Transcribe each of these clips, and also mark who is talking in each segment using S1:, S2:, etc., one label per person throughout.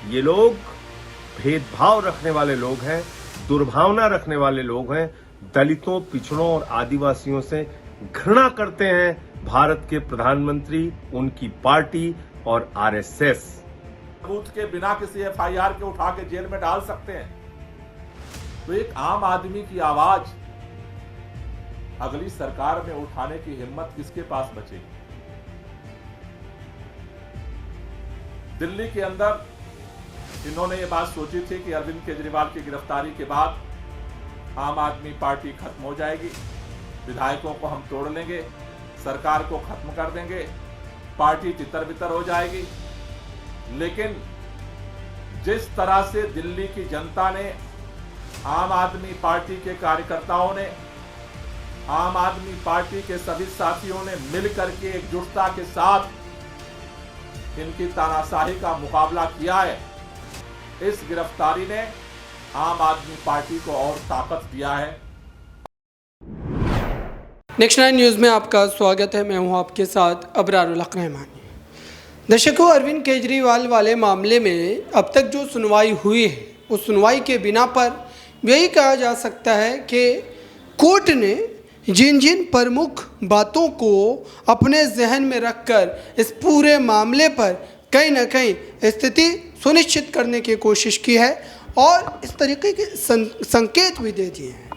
S1: ये लोग भेदभाव रखने वाले लोग हैं, दुर्भावना रखने वाले लोग हैं, दलितों, पिछड़ों और आदिवासियों से घृणा करते हैं भारत के प्रधानमंत्री, उनकी पार्टी और आरएसएस।
S2: सबूत के बिना किसी एफआईआर के उठा के जेल में डाल सकते हैं, तो एक आम आदमी की आवाज अगली सरकार में उठाने की हिम्मत किसके पास बचेगी? दिल्ली के अंदर इन्होंने ये बात सोची थी कि अरविंद केजरीवाल की गिरफ्तारी के बाद आम आदमी पार्टी खत्म हो जाएगी, विधायकों को हम तोड़ लेंगे, सरकार को खत्म कर देंगे, पार्टी तितर-बितर हो जाएगी। लेकिन जिस तरह से दिल्ली की जनता ने, आम आदमी पार्टी के कार्यकर्ताओं ने, आम आदमी पार्टी के सभी साथियों ने मिलकर के एकजुटता के साथ इनकी तानाशाही का मुकाबला किया है, इस गिरफ्तारी ने आम आदमी पार्टी को और ताकत दिया है।
S3: नेक्स्ट 9 न्यूज़ में आपका स्वागत है। मैं हूं आपके साथ अबरारुल हक रहमानी। दर्शकों, अरविंद केजरीवाल वाले मामले में अब तक जो सुनवाई हुई है, उस सुनवाई के बिना पर यही कहा जा सकता है कि कोर्ट ने जिन जिन प्रमुख बातों को अपने जहन में रखकर इस पूरे मामले पर कहीं ना कहीं स्थिति सुनिश्चित करने की कोशिश की है और इस तरीके के संकेत भी दे दिए हैं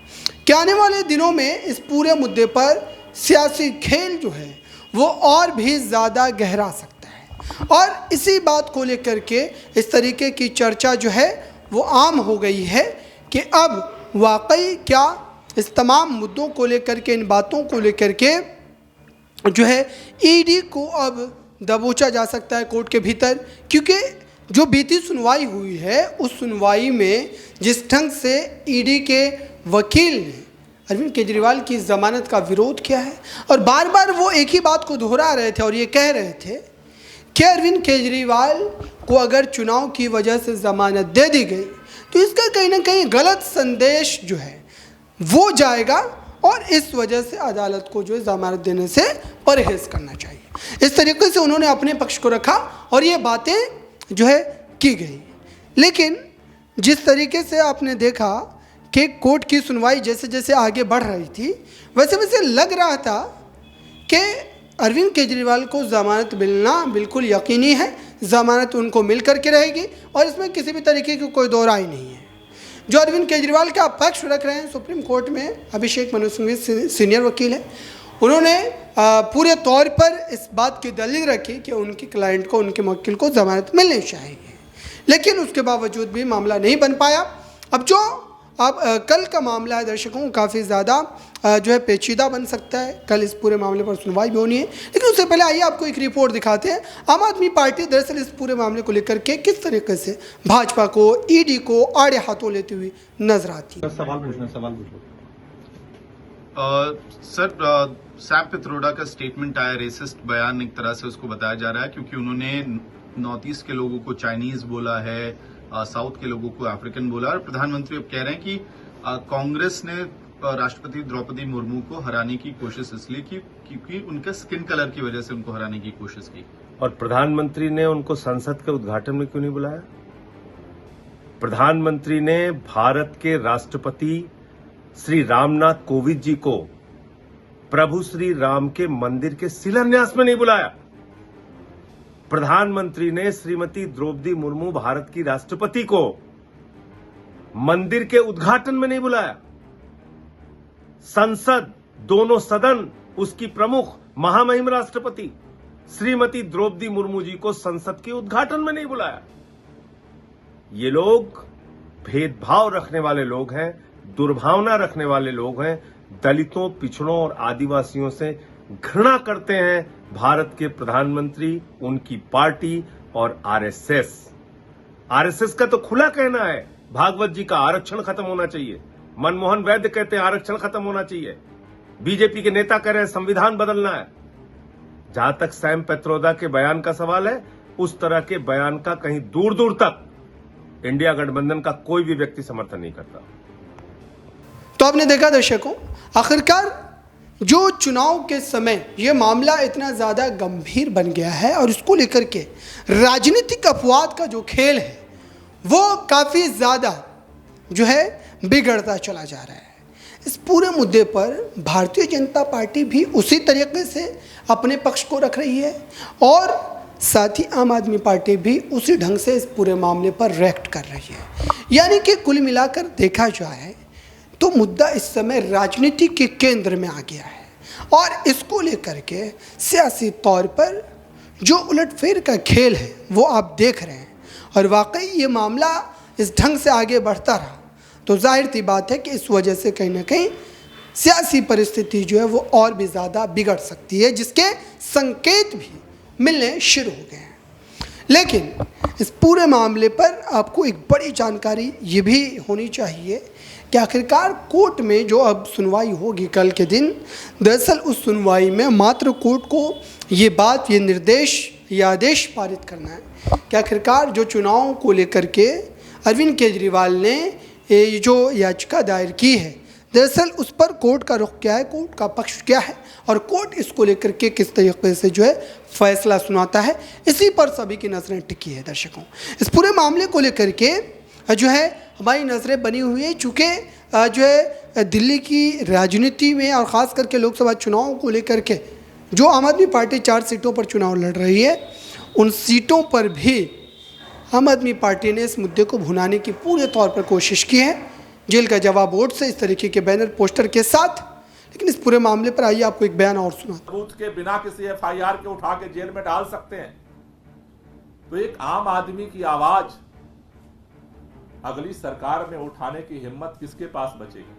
S3: कि आने वाले दिनों में इस पूरे मुद्दे पर सियासी खेल जो है वो और भी ज़्यादा गहरा सकता है। और इसी बात को लेकर के इस तरीके की चर्चा जो है वो आम हो गई है कि अब वाकई क्या इस तमाम मुद्दों को लेकर के, इन बातों को लेकर के जो है ईडी को अब दबोचा जा सकता है कोर्ट के भीतर। क्योंकि जो बीती सुनवाई हुई है, उस सुनवाई में जिस ढंग से ईडी के वकील ने अरविंद केजरीवाल की ज़मानत का विरोध किया है और बार बार वो एक ही बात को दोहरा रहे थे और ये कह रहे थे कि अरविंद केजरीवाल को अगर चुनाव की वजह से ज़मानत दे दी गई तो इसका कहीं ना कहीं गलत संदेश जो है वो जाएगा और इस वजह से अदालत को जो है ज़मानत देने से परहेज़ करना चाहिए। इस तरीके से उन्होंने अपने पक्ष को रखा और ये बातें जो है की गई। लेकिन जिस तरीके से आपने देखा कि कोर्ट की सुनवाई जैसे जैसे आगे बढ़ रही थी, वैसे वैसे लग रहा था कि अरविंद केजरीवाल को ज़मानत मिलना बिल्कुल यकीनी है, ज़मानत उनको मिल करके रहेगी और इसमें किसी भी तरीके की कोई दो राय नहीं है। जो अरविंद केजरीवाल का पक्ष रख रहे हैं सुप्रीम कोर्ट में अभिषेक मनु सिंघवी सीनियर वकील हैं, उन्होंने पूरे तौर पर इस बात की दलील रखी कि उनके क्लाइंट को, उनके वकील को ज़मानत मिलनी चाहिए। लेकिन उसके बावजूद भी मामला नहीं बन पाया। अब जो कल का मामला है दर्शकों, काफ़ी ज़्यादा जो है पेचीदा बन सकता है। कल इस पूरे मामले पर सुनवाई भी होनी है, लेकिन उससे पहले आइए आपको एक रिपोर्ट दिखाते हैं। आम आदमी पार्टी दरअसल इस पूरे मामले को लेकर के किस तरीके से भाजपा को, ईडी को आड़े हाथों लेती हुई नजर आती है।
S4: सवाल पूछो। सर, सैम पित्रोदा का स्टेटमेंट आया, रेसिस्ट बयान एक तरह से उसको बताया जा रहा है क्योंकि उन्होंने नॉर्थ ईस्ट के लोगों को चाइनीज बोला है, साउथ के लोगों को अफ्रीकन बोला। और प्रधानमंत्री अब कह रहे हैं कि कांग्रेस ने राष्ट्रपति द्रौपदी मुर्मू को हराने की कोशिश इसलिए की क्योंकि उनके स्किन कलर की वजह से उनको हराने की कोशिश की।
S1: और प्रधानमंत्री ने उनको संसद के उद्घाटन में क्यों नहीं बुलाया? प्रधानमंत्री ने भारत के राष्ट्रपति श्री रामनाथ कोविंद जी को प्रभु श्री राम के मंदिर के शिलान्यास में नहीं बुलाया। प्रधानमंत्री ने श्रीमती द्रौपदी मुर्मू भारत की राष्ट्रपति को मंदिर के उद्घाटन में नहीं बुलाया। संसद, दोनों सदन, उसकी प्रमुख महामहिम राष्ट्रपति श्रीमती द्रौपदी मुर्मू जी को संसद के उद्घाटन में नहीं बुलाया। ये लोग भेदभाव रखने वाले लोग हैं, दुर्भावना रखने वाले लोग हैं, दलितों, पिछड़ों और आदिवासियों से घृणा करते हैं भारत के प्रधानमंत्री, उनकी पार्टी और आरएसएस। आरएसएस का तो खुला कहना है भागवत जी का आरक्षण खत्म होना चाहिए। मनमोहन वैद्य कहते हैं आरक्षण खत्म होना चाहिए। बीजेपी के नेता कह रहे हैं संविधान बदलना है। जहां तक सैम पित्रोदा के बयान का सवाल है, उस तरह के बयान का कहीं दूर दूर तक इंडिया गठबंधन का कोई भी व्यक्ति समर्थन नहीं करता।
S3: तो आपने देखा दर्शकों, आखिरकार जो चुनाव के समय ये मामला इतना ज़्यादा गंभीर बन गया है और इसको लेकर के राजनीतिक अपवाद का जो खेल है वो काफ़ी ज़्यादा जो है बिगड़ता चला जा रहा है। इस पूरे मुद्दे पर भारतीय जनता पार्टी भी उसी तरीके से अपने पक्ष को रख रही है और साथ ही आम आदमी पार्टी भी उसी ढंग से इस पूरे मामले पर रिएक्ट कर रही है। यानी कि कुल मिलाकर देखा जाए तो मुद्दा इस समय राजनीति के केंद्र में आ गया है और इसको लेकर के सियासी तौर पर जो उलटफेर का खेल है वो आप देख रहे हैं और वाकई ये मामला इस ढंग से आगे बढ़ता रहा तो जाहिर सी बात है कि इस वजह से कहीं ना कहीं सियासी परिस्थिति जो है वो और भी ज़्यादा बिगड़ सकती है, जिसके संकेत भी मिलने शुरू हो गए हैं। लेकिन इस पूरे मामले पर आपको एक बड़ी जानकारी ये भी होनी चाहिए कि आखिरकार कोर्ट में जो अब सुनवाई होगी कल के दिन, दरअसल उस सुनवाई में मात्र कोर्ट को ये बात, ये निर्देश या आदेश पारित करना है कि आखिरकार जो चुनाव को लेकर के अरविंद केजरीवाल ने ये जो याचिका दायर की है, दरअसल उस पर कोर्ट का रुख क्या है, कोर्ट का पक्ष क्या है और कोर्ट इसको लेकर के किस तरीके से जो है फैसला सुनाता है, इसी पर सभी की नज़रें टिकी है। दर्शकों, इस पूरे मामले को लेकर के जो है हमारी नज़रें बनी हुई है, चूँकि जो है दिल्ली की राजनीति में और ख़ास करके लोकसभा चुनाव को लेकर के जो आम आदमी पार्टी 4 सीटों पर चुनाव लड़ रही है, उन सीटों पर भी आम आदमी पार्टी ने इस मुद्दे को भुनाने की पूरे तौर पर कोशिश की है, जेल का जवाब बोर्ड से इस तरीके के बैनर पोस्टर के साथ। लेकिन इस पूरे मामले पर आइए आपको एक बयान और सुना।
S2: सबूत के बिना किसी एफआईआर के उठा के जेल में डाल सकते हैं, तो एक आम आदमी की आवाज अगली सरकार में उठाने की हिम्मत किसके पास बचेगी?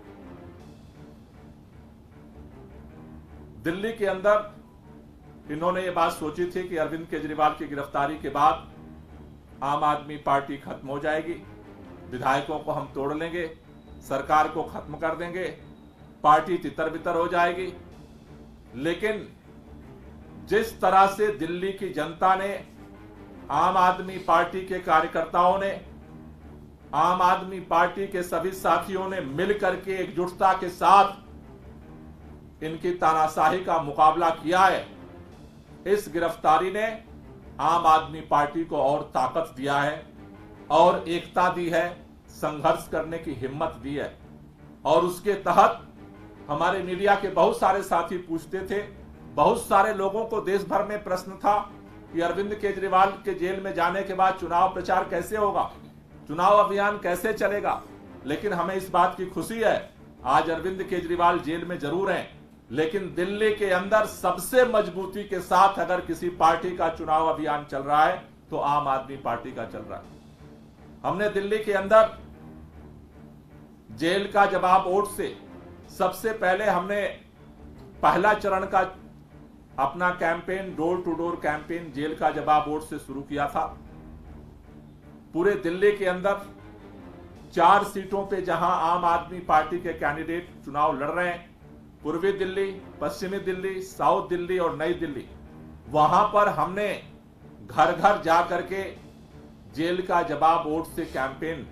S2: दिल्ली के अंदर इन्होंने ये बात सोची थी कि अरविंद केजरीवाल की गिरफ्तारी के बाद आम आदमी पार्टी खत्म हो जाएगी, विधायकों को हम तोड़ लेंगे, सरकार को खत्म कर देंगे, पार्टी तितर बितर हो जाएगी। लेकिन जिस तरह से दिल्ली की जनता ने, आम आदमी पार्टी के कार्यकर्ताओं ने, आम आदमी पार्टी के सभी साथियों ने मिलकर के एकजुटता के साथ इनकी तानाशाही का मुकाबला किया है, इस गिरफ्तारी ने आम आदमी पार्टी को और ताकत दिया है और एकता दी है, संघर्ष करने की हिम्मत दी है। और उसके तहत हमारे मीडिया के बहुत सारे साथी पूछते थे, बहुत सारे लोगों को देश भर में प्रश्न था कि अरविंद केजरीवाल के जेल में जाने के बाद चुनाव प्रचार कैसे होगा, चुनाव अभियान कैसे चलेगा। लेकिन हमें इस बात की खुशी है, आज अरविंद केजरीवाल जेल में जरूर हैं, लेकिन दिल्ली के अंदर सबसे मजबूती के साथ अगर किसी पार्टी का चुनाव अभियान चल रहा है तो आम आदमी पार्टी का चल रहा है। हमने दिल्ली के अंदर जेल का जवाब बोर्ड से सबसे पहले हमने पहला चरण का अपना campaign, door to door campaign jail का जवाब बोर्ड से शुरू किया था। पूरे दिल्ली के अंदर 4 सीटों पे जहां आम आदमी पार्टी के कैंडिडेट चुनाव लड़ रहे हैं, पूर्वी दिल्ली, पश्चिमी दिल्ली, साउथ दिल्ली और नई दिल्ली, वहां पर हमने घर घर जा करके जेल का जवाब बोर्ड से कैंपेन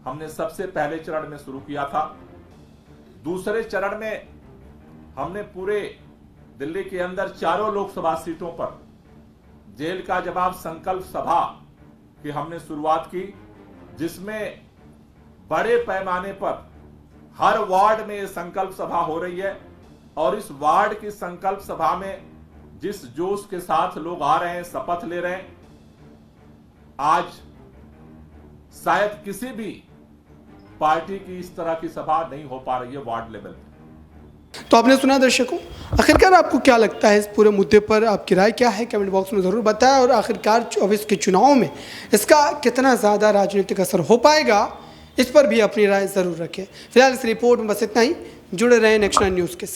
S2: हमने सबसे पहले चरण में शुरू किया था। दूसरे चरण में हमने पूरे दिल्ली के अंदर 4 लोकसभा सीटों पर जेल का जवाब संकल्प सभा की हमने शुरुआत की, जिसमें बड़े पैमाने पर हर वार्ड में ये संकल्प सभा हो रही है। और इस वार्ड की संकल्प सभा में जिस जोश के साथ लोग आ रहे हैं, शपथ ले रहे हैं, आज शायद किसी भी पार्टी की इस तरह की सभा नहीं हो पा रही है वार्ड लेवल पे।
S3: तो आपने सुना दर्शकों, आखिरकार आपको क्या लगता है इस पूरे मुद्दे पर, आपकी राय क्या है, कमेंट बॉक्स में ज़रूर बताएं। और आखिरकार 24 के चुनाव में इसका कितना ज़्यादा राजनीतिक असर हो पाएगा, इस पर भी अपनी राय ज़रूर रखें। फिलहाल इस रिपोर्ट में बस इतना ही। जुड़े रहें नेक्स्ट 9 न्यूज़ के साथ।